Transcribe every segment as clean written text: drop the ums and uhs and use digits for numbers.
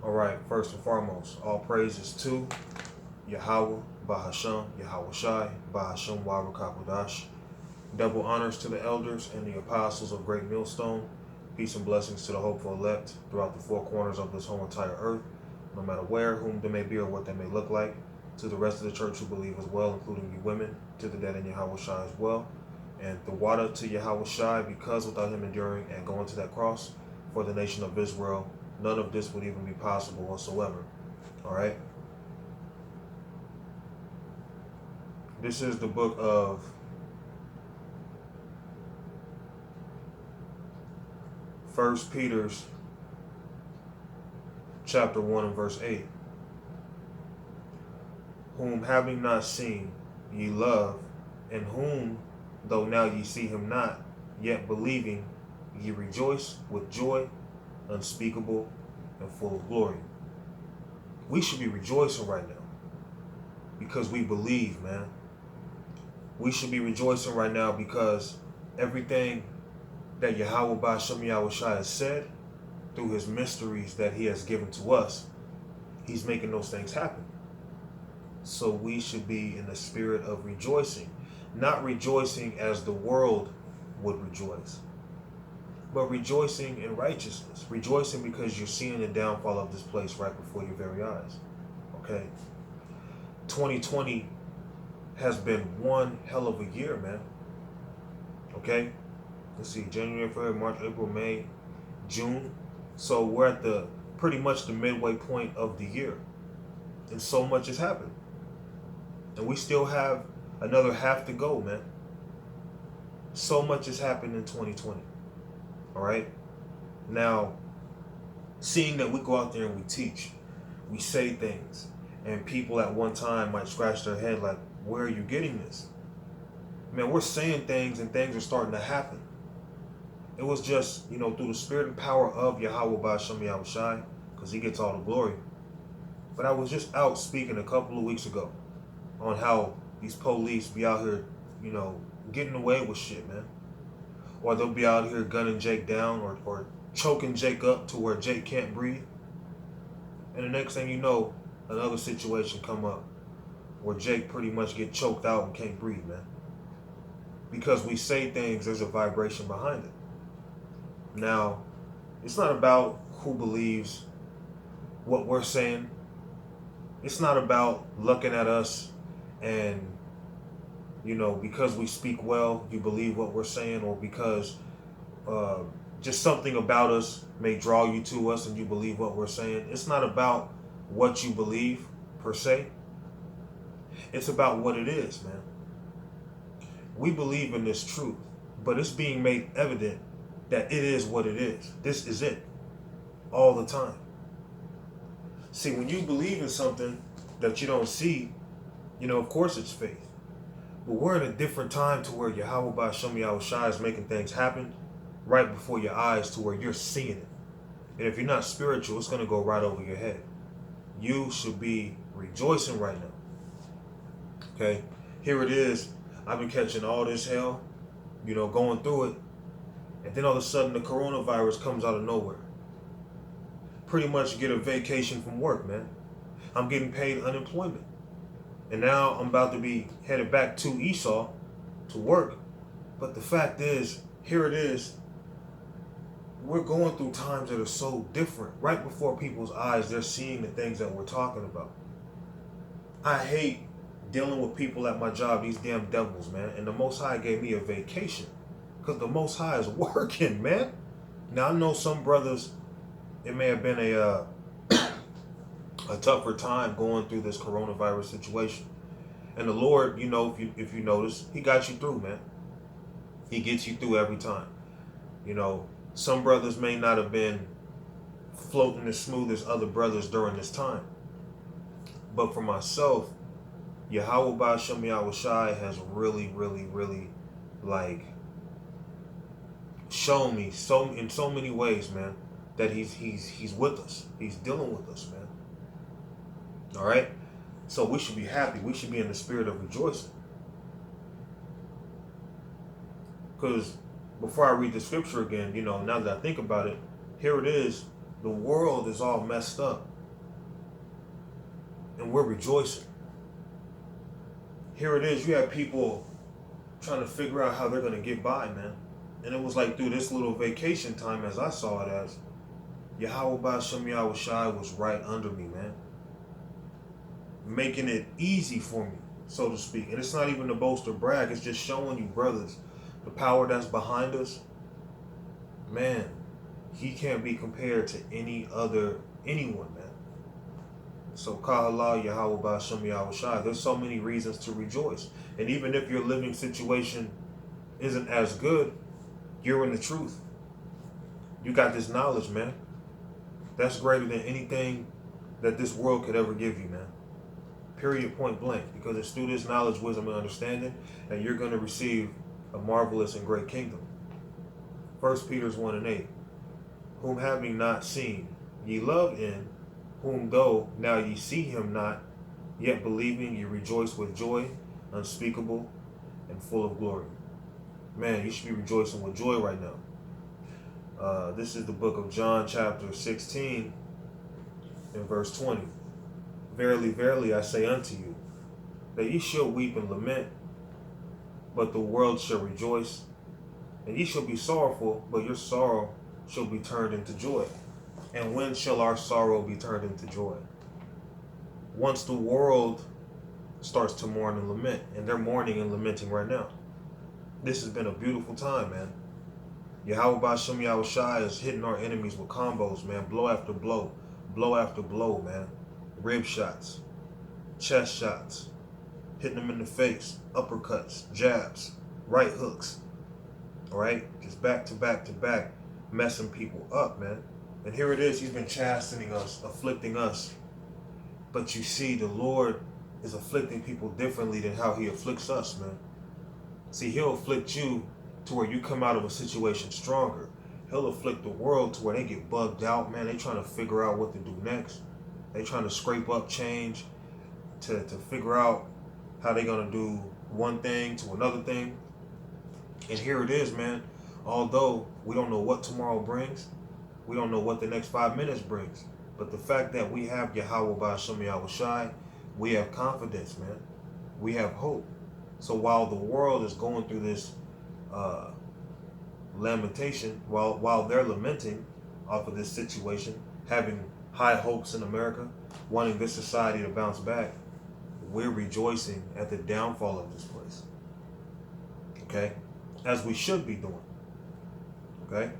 All right, first and foremost, all praises to Yahweh, Bahasham, Yahweh Shai, Bahasham Warukapudash. Double honors to the elders and the apostles of Great Millstone. Peace and blessings to the hopeful elect throughout the four corners of this whole entire earth, no matter where, whom they may be, or what they may look like. To the rest of the church who believe as well, including you women, to the dead in Yahweh Shai as well. And the water to Yahweh Shai, because without him enduring and going to that cross for the nation of Israel, none of this would even be possible whatsoever. All right. This is the book of First Peter's chapter 1 and verse 8. Whom having not seen ye love, and whom though now ye see him not, yet believing ye rejoice with joy unspeakable and full of glory. We should be rejoicing right now because we believe, man. We should be rejoicing right now because everything that Yahweh Ba'Shem Yahweh Shai has said through his mysteries that he has given to us, he's making those things happen. So we should be in the spirit of rejoicing, not rejoicing as the world would rejoice, but rejoicing in righteousness, rejoicing because you're seeing the downfall of this place right before your very eyes. Okay. 2020 has been one hell of a year, man. Okay. Let's see, January, February, March, April, May, June. So we're at the pretty much the midway point of the year. And so much has happened. And we still have another half to go, man. So much has happened in 2020. All right. Now, seeing that we go out there and we teach, we say things, and people at one time might scratch their head like, where are you getting this? Man, we're saying things and things are starting to happen. It was just, through the spirit and power of Yahweh Ba'Shem Yahweh Shai, because he gets all the glory. But I was just out speaking a couple of weeks ago on how these police be out here, getting away with shit, man. Or they'll be out here gunning Jake down or choking Jake up to where Jake can't breathe. And the next thing you know, another situation come up where Jake pretty much get choked out and can't breathe, man. Because we say things, there's a vibration behind it. Now, it's not about who believes what we're saying. It's not about looking at us and, because we speak well, you believe what we're saying, or because just something about us may draw you to us and you believe what we're saying. It's not about what you believe, per se. It's about what it is, man. We believe in this truth, but it's being made evident that it is what it is. This is it. All the time. See, when you believe in something that you don't see, of course it's faith. But we're in a different time to where Yahweh Ba'Shem Yahweh Shai is making things happen right before your eyes to where you're seeing it. And if you're not spiritual, it's going to go right over your head. You should be rejoicing right now. Okay? Here it is. I've been catching all this hell, going through it. And then all of a sudden the coronavirus comes out of nowhere. Pretty much get a vacation from work, man. I'm getting paid unemployment. And now I'm about to be headed back to Esau to work. But the fact is, here it is. We're going through times that are so different. Right before people's eyes, they're seeing the things that we're talking about. I hate dealing with people at my job, these damn devils, man. And the Most High gave me a vacation. Because the Most High is working, man. Now, I know some brothers, it may have been a tougher time going through this coronavirus situation. And the Lord, if you notice, he got you through, man. He gets you through every time. Some brothers may not have been floating as smooth as other brothers during this time. But for myself, Yahweh Ba'Shem Yahweh Shai has really, really, really, shown me in so many ways, man, that he's with us. He's dealing with us, man. All right? So we should be happy. We should be in the spirit of rejoicing. Because before I read the scripture again, now that I think about it, here it is. The world is all messed up. and we're rejoicing. Here it is. You have people trying to figure out how they're going to get by, man. And it was like through this little vacation time, as I saw it as, Yahweh Ba'ashem Yahushai was right under me, man. Making it easy for me, so to speak. And it's not even to boast or brag. It's just showing you, brothers, the power that's behind us. Man, he can't be compared to anyone, man. So Kahala Yahweh Ba'ashem Yahushai. There's so many reasons to rejoice. And even if your living situation isn't as good, you're in the truth. You got this knowledge, man. That's greater than anything that this world could ever give you, man. Period, point blank. Because it's through this knowledge, wisdom, and understanding that you're going to receive a marvelous and great kingdom. 1 Peter 1:8. Whom having not seen, ye love in, whom though now ye see him not, yet believing ye rejoice with joy unspeakable and full of glory. Man, you should be rejoicing with joy right now. This is the book of John, chapter 16, and verse 20. Verily, verily, I say unto you, that ye shall weep and lament, but the world shall rejoice. And ye shall be sorrowful, but your sorrow shall be turned into joy. And when shall our sorrow be turned into joy? Once the world starts to mourn and lament, and they're mourning and lamenting right now. This has been a beautiful time, man. Yahweh Ba'ashem Yahushai is hitting our enemies with combos, man. Blow after blow. Blow after blow, man. Rib shots. Chest shots. Hitting them in the face. Uppercuts. Jabs. Right hooks. Alright? Just back to back to back. Messing people up, man. And here it is. He's been chastening us. Afflicting us. But you see, the Lord is afflicting people differently than how he afflicts us, man. See, he'll afflict you to where you come out of a situation stronger. He'll afflict the world to where they get bugged out, man. They trying to figure out what to do next. They trying to scrape up change to figure out how they gonna do one thing to another thing. And here it is, man. Although we don't know what tomorrow brings, we don't know what the next 5 minutes brings. But the fact that we have Yahweh Ba'ashem Yahushai, we have confidence, man. We have hope. So while the world is going through this lamentation, while they're lamenting off of this situation, having high hopes in America, wanting this society to bounce back, we're rejoicing at the downfall of this place. Okay? As we should be doing. Okay?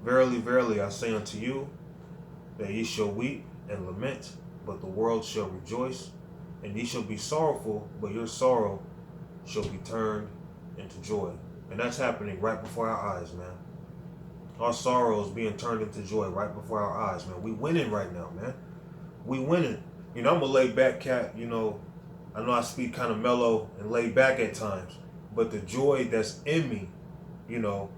Verily, verily, I say unto you, that ye shall weep and lament, but the world shall rejoice. And ye shall be sorrowful, but your sorrow shall be turned into joy. And that's happening right before our eyes, man. Our sorrow is being turned into joy right before our eyes, man. We winning right now, man. We winning. You know, I'm a laid back cat, you know. I know I speak kind of mellow and laid back at times. But the joy that's in me, you know,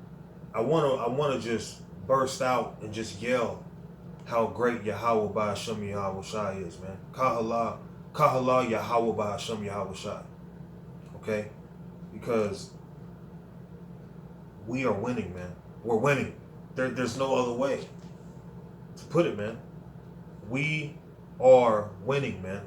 I wanna just burst out and just yell how great Yahweh Ba'ashem Yahushai is, man. Kahala Yahweh Ba'ashem Yahushai. Okay? Because we are winning, man. We're winning. There's no other way to put it, man. We are winning, man.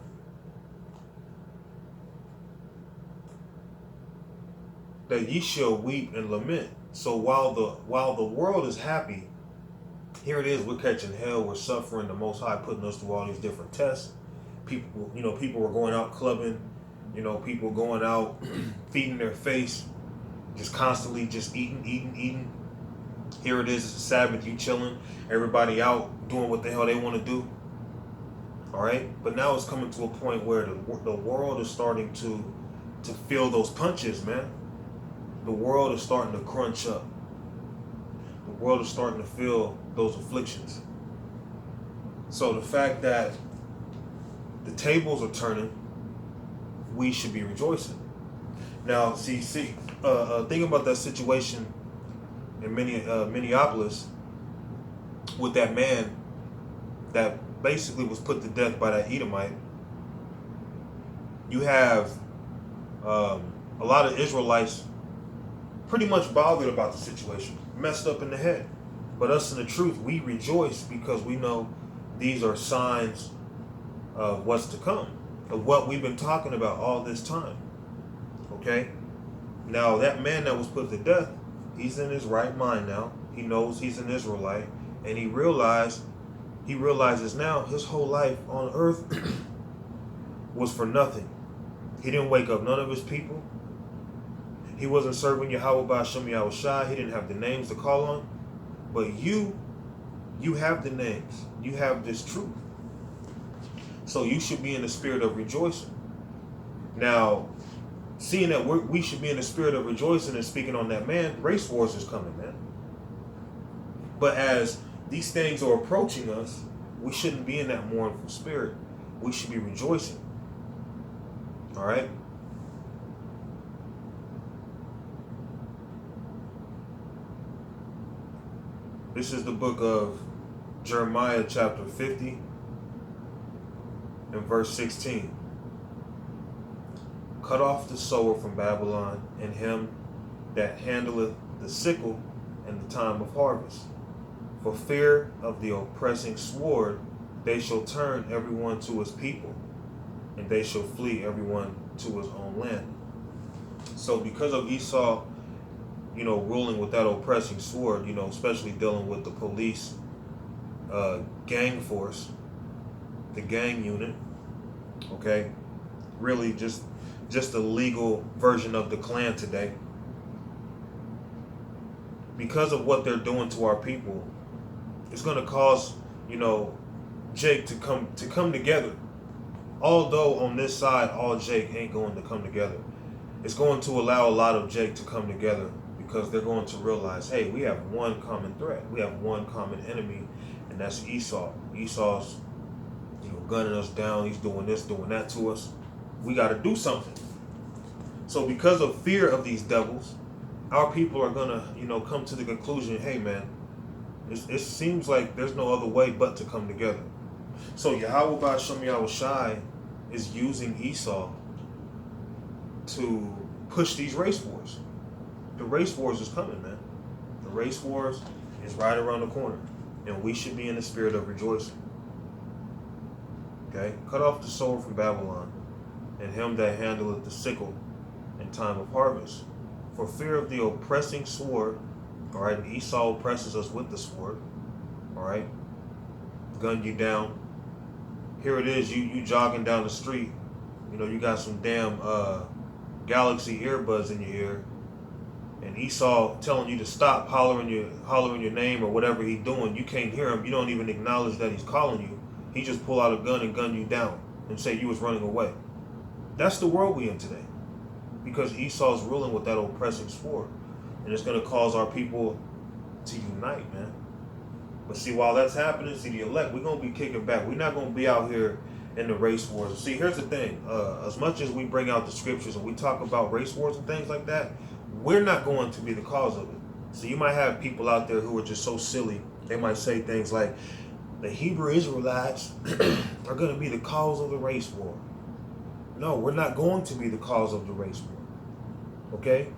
That ye shall weep and lament. So while the world is happy, here it is, we're catching hell, we're suffering, the Most High putting us through all these different tests. People were going out clubbing, people going out feeding their face, just constantly just eating. Here it is, it's a Sabbath, you chilling, everybody out doing what the hell they want to do. All right, but now it's coming to a point where the world is starting to feel those punches, man. The world is starting to crunch up. The world is starting to feel those afflictions. So the fact that the tables are turning, we should be rejoicing. Now, think about that situation in Minneapolis with that man that basically was put to death by that Edomite. You have a lot of Israelites pretty much bothered about the situation, messed up in the head. But us in the truth, we rejoice because we know these are signs of what's to come, of what we've been talking about all this time. Okay? Now, that man that was put to death, he's in his right mind now. He knows he's an Israelite, and he realizes now his whole life on earth was for nothing. He didn't wake up none of his people. He wasn't serving Yahweh Ba'ashem Yahushai. He didn't have the names to call on. But you have the names. You have this truth. So you should be in the spirit of rejoicing. Now, seeing that we should be in the spirit of rejoicing and speaking on that man, race wars is coming, man. But as these things are approaching us, we shouldn't be in that mournful spirit. We should be rejoicing. All right? This is the book of Jeremiah chapter 50 and verse 16. Cut off the sower from Babylon, and him that handleth the sickle in the time of harvest. For fear of the oppressing sword, they shall turn everyone to his people, and they shall flee everyone to his own land. So because of Esau, ruling with that oppressing sword, especially dealing with the police, gang force, the gang unit, okay, really just a legal version of the Klan today. Because of what they're doing to our people, it's going to cause, Jake to come together. Although on this side, all Jake ain't going to come together. It's going to allow a lot of Jake to come together because they're going to realize, hey, we have one common threat. We have one common enemy, and that's Esau. Esau's, gunning us down. He's doing this, doing that to us. We got to do something. So because of fear of these devils, our people are going to, come to the conclusion, hey, man, it seems like there's no other way but to come together. So Yahweh Ba'ashem Yahushai is using Esau to push these race wars. The race wars is coming, man. The race wars is right around the corner, and we should be in the spirit of rejoicing. Okay? Cut off the sower from Babylon, and him that handleth the sickle in time of harvest. For fear of the oppressing sword, all right, and Esau oppresses us with the sword, all right, gun you down. Here it is, you jogging down the street, you got some damn Galaxy earbuds in your ear, and Esau telling you to stop hollering your name or whatever he's doing. You can't hear him. You don't even acknowledge that he's calling you. He just pull out a gun and gun you down and say you was running away. That's the world we in today, because Esau's ruling with that oppressing sword, and it's going to cause our people to unite, man. But see, while that's happening, the elect, we're going to be kicking back. We're not going to be out here in the race wars. See, here's the thing. As much as we bring out the scriptures and we talk about race wars and things like that, we're not going to be the cause of it. So you might have people out there who are just so silly. They might say things like, the Hebrew Israelites are going to be the cause of the race war. No, we're not going to be the cause of the race war. Okay?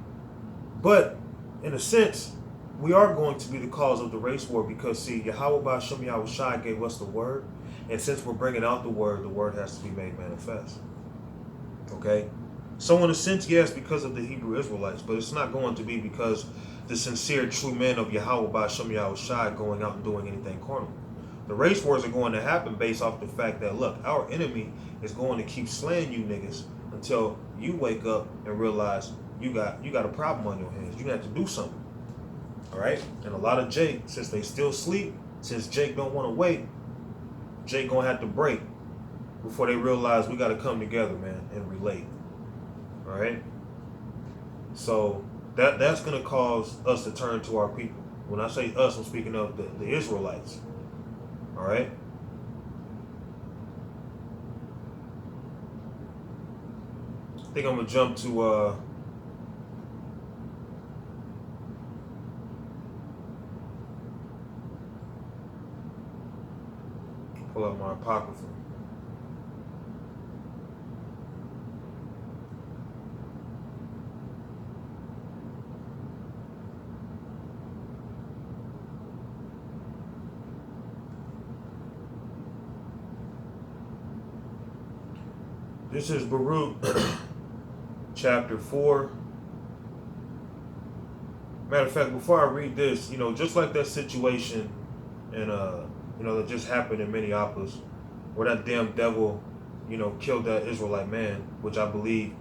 But in a sense, we are going to be the cause of the race war because, see, Yahweh Ba'ashem Yahushai gave us the word, and since we're bringing out the word has to be made manifest. Okay? So in a sense, yes, because of the Hebrew Israelites, but it's not going to be because the sincere, true men of Yahweh Ba'ashem Yahushai going out and doing anything carnal. The race wars are going to happen based off the fact that, look, our enemy is going to keep slaying you niggas until you wake up and realize you got a problem on your hands. You have to do something. All right? And a lot of Jake, since they still sleep, since Jake don't want to wait, Jake going to have to break before they realize we got to come together, man, and relate. All right? So that's going to cause us to turn to our people. When I say us, I'm speaking of the Israelites. All right? I think I'm going to jump to pull up my Apocrypha. This is Baruch chapter 4. Matter of fact, before I read this, just like that situation and that just happened in Minneapolis, where that damn devil, killed that Israelite man, which I believe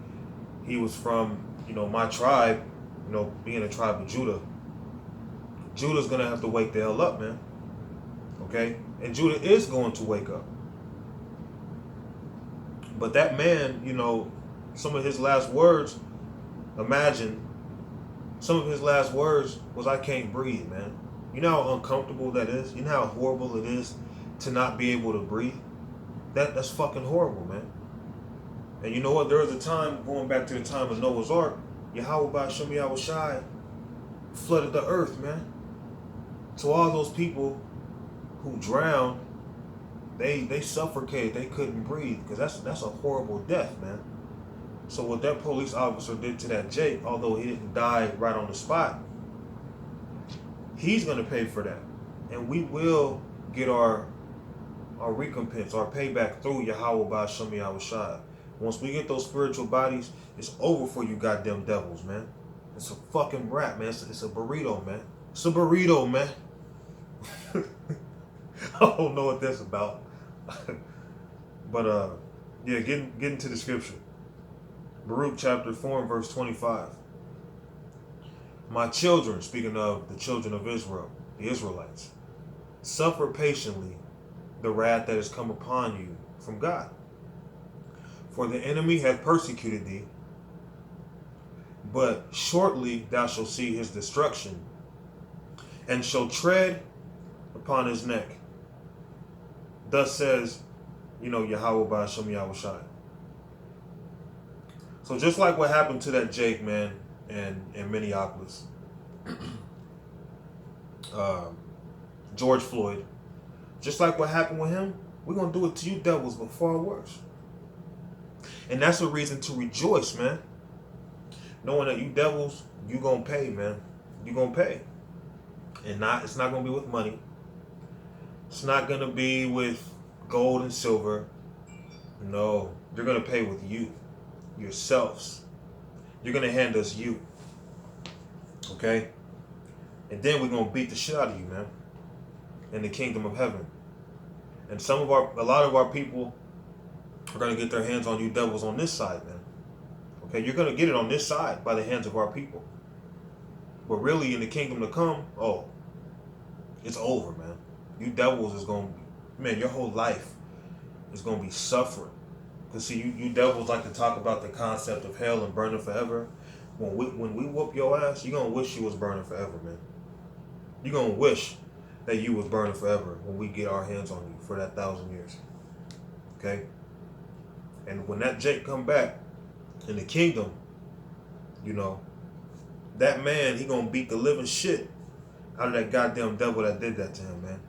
he was from, my tribe, being a tribe of Judah. Judah's gonna have to wake the hell up, man. Okay? And Judah is going to wake up. But that man, some of his last words, imagine, some of his last words was, "I can't breathe, man." You know how uncomfortable that is? You know how horrible it is to not be able to breathe? That's fucking horrible, man. And you know what? There was a time, going back to the time of Noah's Ark, Yahweh Ba'Shem Yahushai flooded the earth, man. So all those people who drowned, they suffocated, they couldn't breathe, because that's a horrible death, man. So what that police officer did to that Jake, although he didn't die right on the spot, he's gonna pay for that. And we will get our recompense, our payback through Yahweh Ba'Shem Yahushai. Once we get those spiritual bodies, it's over for you goddamn devils, man. It's a fucking wrap, man. It's a burrito, man. It's a burrito, man. I don't know what that's about. But yeah, getting into the scripture. Baruch chapter 4 and verse 25. My children, speaking of the children of Israel, the Israelites, suffer patiently the wrath that has come upon you from God. For the enemy hath persecuted thee, but shortly thou shalt see his destruction, and shall tread upon his neck. Thus says, Yahweh Ba'Shem Yahushai. So just like what happened to that Jake, man, in Minneapolis, George Floyd, just like what happened with him, we're going to do it to you devils, but far worse. And that's a reason to rejoice, man. Knowing that you devils, you going to pay, man. You going to pay. And it's not going to be with money. It's not going to be with gold and silver. No, you're going to pay with you, yourselves. You're going to hand us you. Okay? And then we're going to beat the shit out of you, man, in the kingdom of heaven. And a lot of our people are going to get their hands on you devils on this side, man. Okay? You're going to get it on this side by the hands of our people. But really, in the kingdom to come, it's over, man. You devils is going to, man, your whole life is going to be suffering. Because see, you devils like to talk about the concept of hell and burning forever. When we whoop your ass, you're going to wish you was burning forever, man. You're going to wish that you was burning forever when we get our hands on you for that 1,000 years. Okay? And when that Jake come back in the kingdom, that man, he going to beat the living shit out of that goddamn devil that did that to him, man.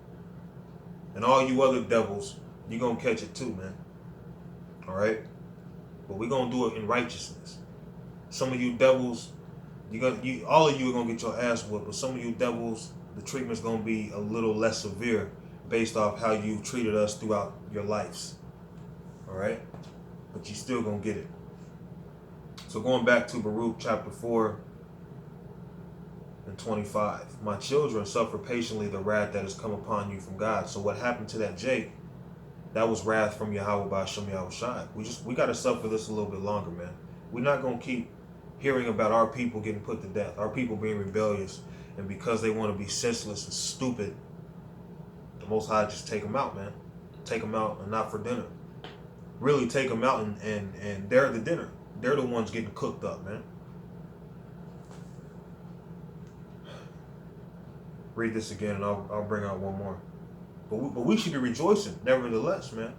And all you other devils, you going to catch it too, man. All right? But we're going to do it in righteousness. Some of you devils, all of you are going to get your ass whooped, but some of you devils, the treatment's going to be a little less severe based off how you treated us throughout your lives. All right? But you still going to get it. So going back to Baruch chapter 4 and 25. My children suffer patiently the wrath that has come upon you from God. So what happened to that Jake, that was wrath from Yahweh Ba'Shem Yahushai. We got to suffer this a little bit longer, man. We're not going to keep hearing about our people getting put to death, our people being rebellious, and because they want to be senseless and stupid, the Most High just take them out, man. Take them out and not for dinner. Really take them out and they're the dinner. They're the ones getting cooked up, man. Read this again and I'll bring out one more. But we should be rejoicing, nevertheless, man.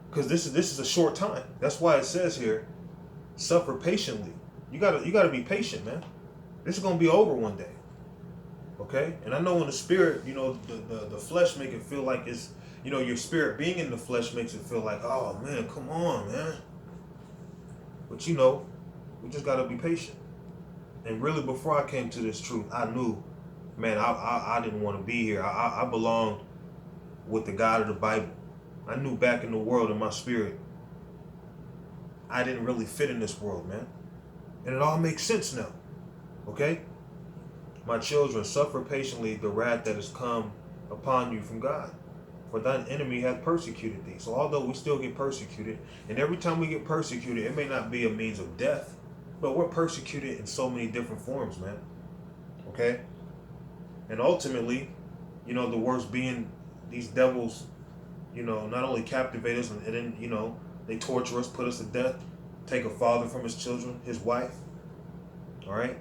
Because this is a short time. That's why it says here, suffer patiently. You gotta be patient, man. This is gonna be over one day. Okay? And I know in the spirit, the flesh make it feel like it's, your spirit being in the flesh makes it feel like, oh man, come on, man. But we just gotta be patient. And really, before I came to this truth, I knew, man, I didn't want to be here. I belonged with the God of the Bible. I knew back in the world in my spirit I didn't really fit in this world, man. And it all makes sense now. Okay? My children, suffer patiently the wrath that has come upon you from God. For thine enemy hath persecuted thee. So although we still get persecuted, and every time we get persecuted, it may not be a means of death, but we're persecuted in so many different forms, man. Okay? And ultimately, the worst being these devils, not only captivate us and then, they torture us, put us to death, take a father from his children, his wife. All right?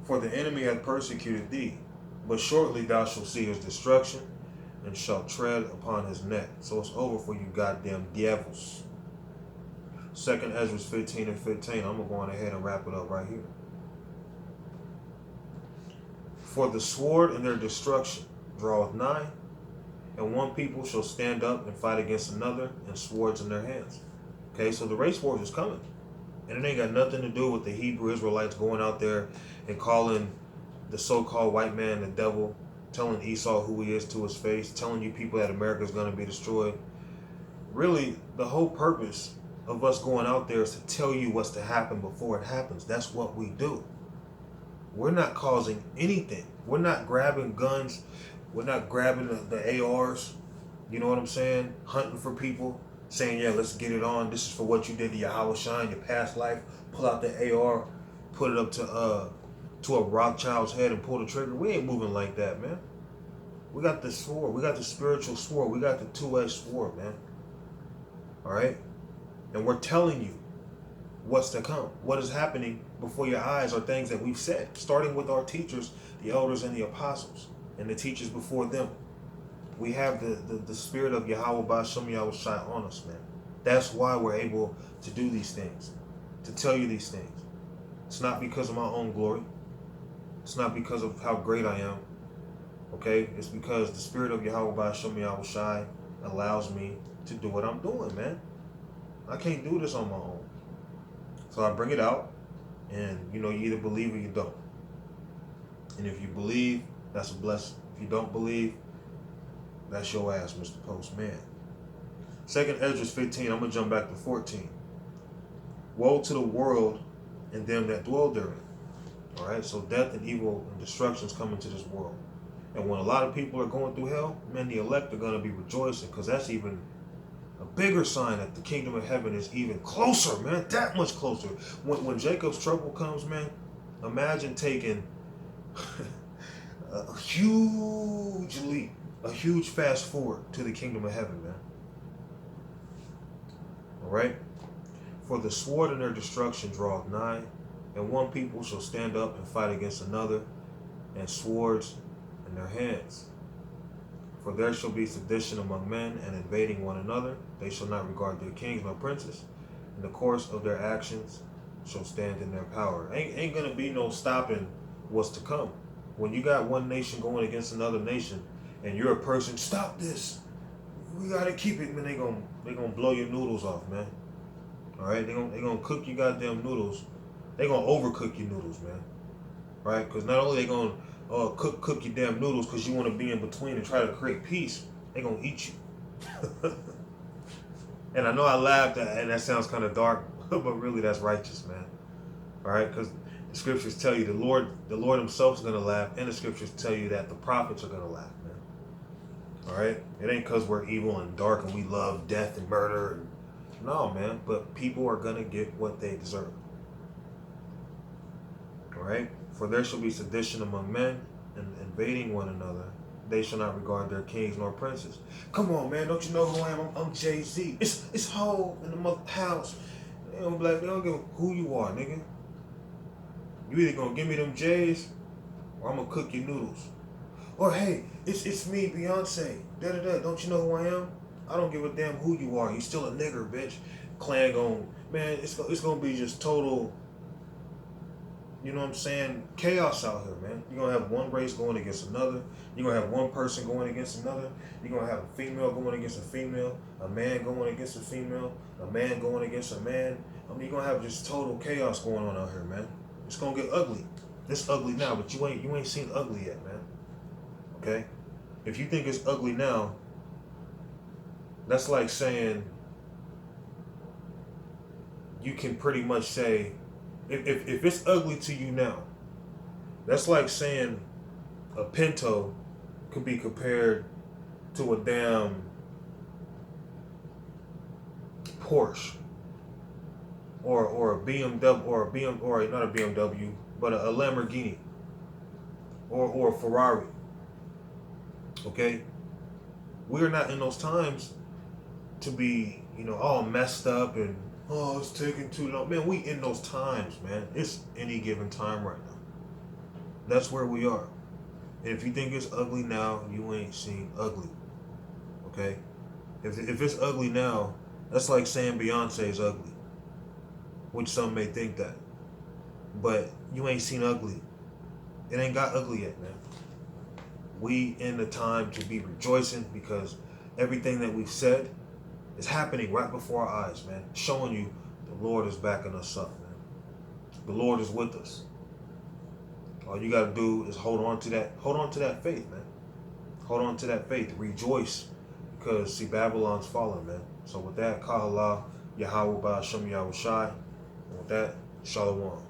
For the enemy hath persecuted thee, but shortly thou shalt see his destruction and shalt tread upon his neck. So it's over for you goddamn devils. 2nd Ezra 15 and 15. I'm going to go on ahead and wrap it up right here. For the sword and their destruction draweth nigh, and one people shall stand up and fight against another, and swords in their hands. Okay, so the race war is coming. And it ain't got nothing to do with the Hebrew Israelites going out there and calling the so-called white man the devil, telling Esau who he is to his face, telling you people that America is going to be destroyed. Really, the whole purpose of us going out there is to tell you what's to happen before it happens. That's what we do. We're not causing anything. We're not grabbing guns. We're not grabbing the ARs. You know what I'm saying? Hunting for people. Saying, yeah, let's get it on. This is for what you did to Yahweh Shai in your past life. Pull out the AR. Put it up to a Rothschild's head and pull the trigger. We ain't moving like that, man. We got the sword. We got the spiritual sword. We got the two-edged sword, man. All right? And we're telling you what's to come. What is happening before your eyes are things that we've said, starting with our teachers, the elders and the apostles, and the teachers before them. We have the spirit of Yahweh Ba'ashem Yahweh Shai on us, man. That's why we're able to do these things, to tell you these things. It's not because of my own glory. It's not because of how great I am. Okay? It's because the spirit of Yahweh Ba'ashem Yahweh Shai allows me to do what I'm doing, man. I can't do this on my own. So I bring it out, and you either believe or you don't. And if you believe, that's a blessing. If you don't believe, that's your ass, Mr. Postman. 2nd Ezra 15, I'm going to jump back to 14. Woe to the world and them that dwell therein. All right, so death and evil and destruction is coming to this world. And when a lot of people are going through hell, man, the elect are going to be rejoicing, because that's even a bigger sign that the kingdom of heaven is even closer, man, that much closer. When Jacob's trouble comes, man, imagine taking a huge leap, a huge fast forward to the kingdom of heaven, man. All right? For the sword and their destruction draweth nigh, and one people shall stand up and fight against another, and swords in their hands. For there shall be sedition among men, and invading one another. They shall not regard their kings nor princes. In the course of their actions shall stand in their power. Ain't gonna be no stopping what's to come. When you got one nation going against another nation, and you're a person, stop this. We gotta keep it, man. They gonna blow your noodles off, man. All right, they gonna cook your goddamn noodles. They gonna overcook your noodles, man. Right? Because not only they gonna cook your damn noodles because you want to be in between and try to create peace, they gonna eat you. And I know I laughed, and that sounds kind of dark, but really that's righteous, man. All right, because the scriptures tell you the Lord Himself is gonna laugh, and the scriptures tell you that the prophets are gonna laugh, man. All right, it ain't because we're evil and dark and we love death and murder. No, man, but people are gonna get what they deserve. All right, for there shall be sedition among men, and invading one another. They shall not regard their kings nor princes. Come on, man, don't you know who I am? I'm Jay-Z. It's Ho in the mother house. They don't give a who you are, nigga. You either gonna give me them J's, or I'm gonna cook your noodles. Or hey, it's me, Beyonce. Don't you know who I am? I don't give a damn who you are. You still a nigger, bitch. Clan man, it's gonna be just total, you know what I'm saying, chaos out here, man. You're gonna have one race going against another. You're gonna have one person going against another. You're gonna have a female going against a female, a man going against a female, a man going against a man. I mean, you're gonna have just total chaos going on out here, man. It's gonna get ugly. It's ugly now, but you ain't seen ugly yet, man. Okay? If you think it's ugly now, that's like saying you can pretty much say, if it's ugly to you now, that's like saying a Pinto could be compared to a damn Porsche or a BMW or a BM or not a BMW but a Lamborghini or a Ferrari. Okay, we're not in those times to be all messed up and it's taking too long. Man, we in those times, man. It's any given time right now. That's where we are. And if you think it's ugly now, you ain't seen ugly. Okay? If it's ugly now, that's like saying Beyonce is ugly. Which some may think that. But you ain't seen ugly. It ain't got ugly yet, man. We in the time to be rejoicing because everything that we've said is happening right before our eyes, man. Showing you the Lord is backing us up, man. The Lord is with us. All you gotta do is hold on to that faith, man. Hold on to that faith. Rejoice. Because see, Babylon's fallen, man. So with that, Kahala, Yahweh Ba'Shem Yahushai. And with that, Shalom.